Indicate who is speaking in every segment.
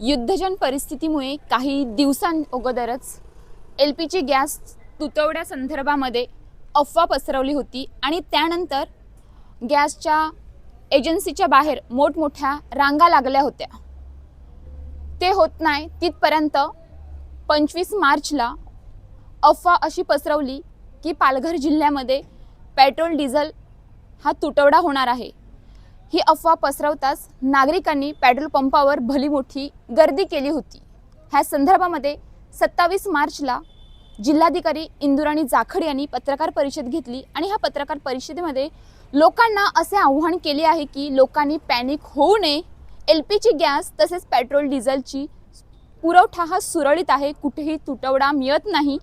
Speaker 1: युद्धजन परिस्थितीमुळे काही दिवसांअगोदरच LPG gas तुटवड्या संदर्भामध्ये अफवा पसरवली होती आणि त्यानंतर गॅसच्या एजन्सीच्या बाहेर मोठमोठ्या रांगा लागल्या होत्या। ते होत नाही तिथपर्यंत 25 मार्चला अफवा अशी पसरवली की पालघर जिल्ह्यामध्ये पेट्रोल डिझेल हा तुटवडा होणार आहे। ही अफवा पसरवताच नागरिकांनी पेट्रोल पंपावर भली मोठी गर्दी केली होती। ह्या संदर्भामध्ये 27 मार्चला जिल्हाधिकारी इंदुराणी जाखड यांनी पत्रकार परिषद घेतली आणि ह्या पत्रकार परिषदेमध्ये लोकांना असे आव्हान केले आहे की लोकांनी पॅनिक होऊ नये। LPG गॅस तसेच पेट्रोल डिझेलची पुरवठा हा सुरळीत आहे, कुठेही तुटवडा मिळत नाही।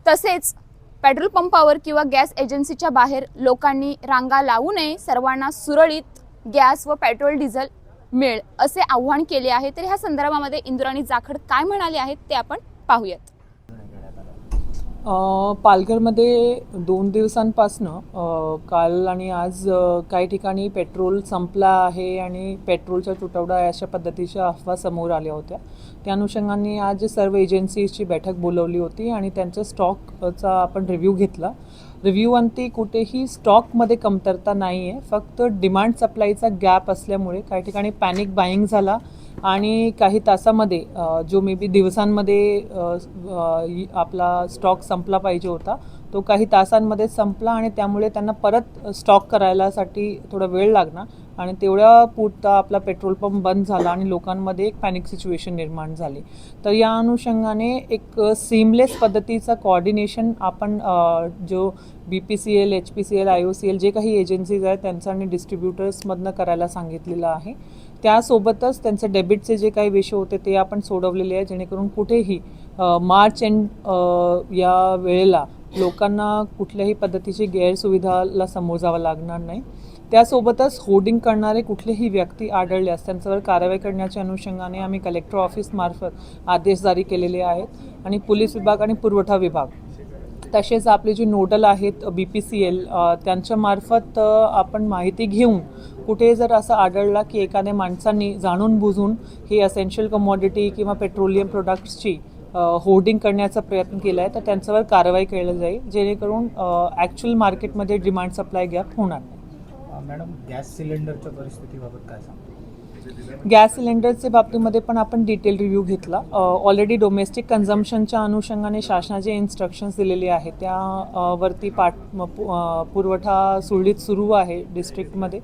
Speaker 1: तसेच पेट्रोल पंपावर किंवा गॅस एजन्सीच्या बाहेर लोकांनी रांगा लावू नये, सर्वांना सुरळीत गॅस व पेट्रोल डिझेल मिळेल असे आव्हान केले आहे। तर ह्या संदर्भामध्ये इंदुराणी जाखड काय म्हणाले आहेत ते आपण पाहूयात।
Speaker 2: पालघरमध्ये 2 दिवसांपासनं काल आणि आज काही ठिकाणी पेट्रोल संपला आहे आणि पेट्रोलचा तुटवडा अशा पद्धतीच्या अफवा समोर आल्या होत्या। त्या अनुषंगाने आज सर्व एजन्सीजची बैठक बोलवली होती आणि त्यांच्या स्टॉकचा आपण रिव्ह्यू घेतला। रिव्ह्यूअंती कुठेही स्टॉकमध्ये कमतरता नाही आहे, फक्त डिमांड सप्लायचा गॅप असल्यामुळे काही ठिकाणी पॅनिक बाईंग झाला आणि काही तासामध्ये जो मे बी दिवसांमध्ये आपला स्टॉक संपला पाहिजे होता तो काही तासांमध्ये संपला आणि त्यामुळे त्यांना परत स्टॉक करायलासाठी थोडा वेळ लागला आणि तेवढ्या पुरता आपला पेट्रोल पंप बंद झाला आणि लोकांमध्ये एक पॅनिक सिच्युएशन निर्माण झाली। तर या अनुषंगाने एक सीमलेस पद्धतीचा कोऑर्डिनेशन आपण जो BPCL, HPCL, IOCL जे काही एजन्सीज आहेत त्यांचा आणि डिस्ट्रीब्युटर्समधनं करायला सांगितलेलं आहे। त्यासोबतच त्यांचे डेबिटचे जे काही विषय होते ते आपण सोडवलेले आहे, जेणेकरून कुठेही मार्च एंड या वेळेला लोकांना कुठल्याही पद्धतीची गैरसुविधाला समोर जावं लागणार नाही। त्यासोबतच होर्डिंग करणारे कुठलेही व्यक्ती आढळल्यास त्यांच्यावर कारवाई करण्याच्या अनुषंगाने आम्ही कलेक्टर ऑफिसमार्फत आदेश जारी केलेले आहेत आणि पोलीस विभाग आणि पुरवठा विभाग तसेच आपले जे नोडल आहेत BPCL त्यांच्यामार्फत आपण माहिती घेऊन कुठे जर असं आढळला की एखाद्या माणसांनी जाणून बुजून ही असेन्शियल कमॉडिटी किंवा पेट्रोलियम प्रोडक्ट्सची होर्डिंग करण्याचा प्रयत्न केला आहे तर त्यांच्यावर कारवाई केली जाईल, जेणेकरून ॲक्च्युअल मार्केटमध्ये डिमांड सप्लाय गॅप होणार नाही।
Speaker 3: मॅडम, गॅस सिलेंडरच्या परिस्थितीबाबत काय सांगतो?
Speaker 2: गॅस सिलेंडरच्या बाबतीमध्ये पण आपण डिटेल रिव्ह्यू घेतला। ऑलरेडी डोमेस्टिक कन्झम्पशनच्या अनुषंगाने शासनाचे इन्स्ट्रक्शन्स दिलेले आहेत, त्यावरती पुरवठा सुरळीत सुरू आहे डिस्ट्रिक्टमध्ये।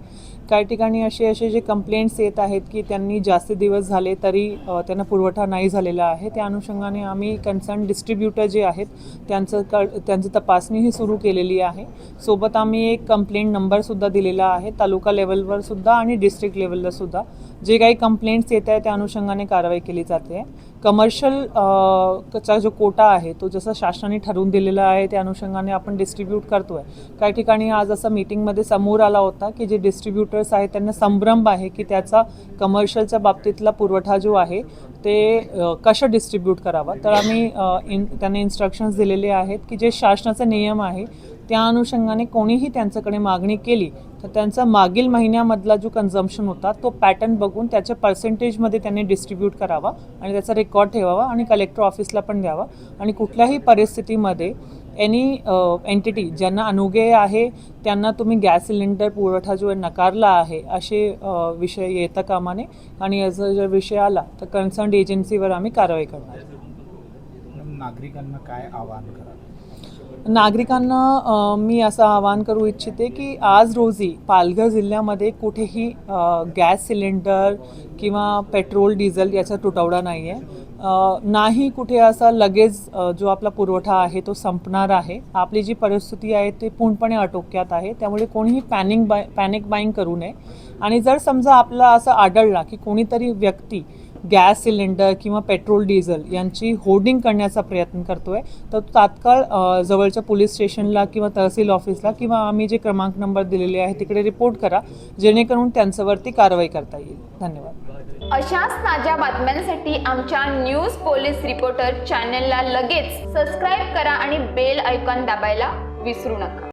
Speaker 2: काही ठिकाणी असे जे कंप्लेंट्स येत आहेत की त्यांनी जास्त दिवस झाले तरी त्यांना पुरवठा नाही झालेला आहे, त्या अनुषंगाने आम्ही कन्सर्न डिस्ट्रीब्युटर जे आहेत त्यांची तपासणीही सुरू केलेली आहे। सोबत आम्ही एक कंप्लेंट नंबरसुद्धा दिलेला आहे तालुका लेवलवर सुद्धा आणि डिस्ट्रिक्ट लेवलला सुद्धा। जे काही कंप्लेंट्स येत आहे त्या अनुषंगाने कारवाई केली जाते। कमर्शियलचा जो कोटा आहे तो जसं शासनाने ठरवून दिलेला आहे त्या अनुषंगाने आपण डिस्ट्रीब्यूट करतोय। काही ठिकाणी आज असं मीटिंगमध्ये समोर आला होता की जे डिस्ट्रीब्युटर्स आहेत त्यांना संभ्रम आहे की त्याचा कमर्शियलच्या बाबतीतला पुरवठा जो आहे ते कशा डिस्ट्रीब्यूट करावा। तर आम्ही त्यांना इन्स्ट्रक्शन्स दिलेले आहेत की जे शासनाचा नियम आहे त्या अनुषंगाने कोणीही त्यांच्याकडे मागणी केली तर त्यांचा मागील महिन्यामधला जो कन्झम्पशन होता तो पॅटर्न बघून त्याच्या पर्सेंटेजमध्ये त्यांनी डिस्ट्रीब्यूट करावा आणि त्याचा रेकॉर्ड ठेवावा आणि कलेक्टर ऑफिसला पण द्यावा आणि कुठल्याही परिस्थितीमध्ये एनी एंटिटी ज्यांना अनुग्रह आहे त्यांना तुम्ही गॅस सिलेंडर पुरवठा जो नकारला आहे असे विषय येता कामा नये आणि याचा जर विषय आला तर कन्सर्न एजन्सीवर आम्ही कारवाई करणार।
Speaker 3: नागरिकांना काय आवाहन कराल?
Speaker 2: नागरिकांना मी असं आवाहन करू इच्छिते की आज रोजी पालघर जिल्ह्यामध्ये कुठेही गॅस सिलेंडर किंवा पेट्रोल डिझेल याचा तुटवडा नाही आहे, नाही कुठे असा लगेच जो आपला पुरवठा आहे तो संपणार आहे। आपली जी परिस्थिती आहे ती पूर्णपणे आटोक्यात आहे, त्यामुळे कोणीही पॅनिक बाईंग करू नये आणि जर समजा आपला असं आढळला की कोणीतरी व्यक्ती गॅस सिलेंडर किंवा पेट्रोल डिझेल यांची होर्डिंग करण्याचा प्रयत्न करतोय तर तात्काळ जवळच्या पोलीस स्टेशनला किंवा तहसील ऑफिसला किंवा आम्ही जे क्रमांक नंबर दिलेले आहे तिकडे रिपोर्ट करा, जेणेकरून त्यांच्यावरती कारवाई करता येईल। धन्यवाद।
Speaker 1: अशाच ताज्या बातम्यांसाठी आमच्या न्यूज पोलीस रिपोर्टर चॅनलला लगेच सबस्क्राईब करा आणि बेल आयकॉन दाबायला विसरू नका।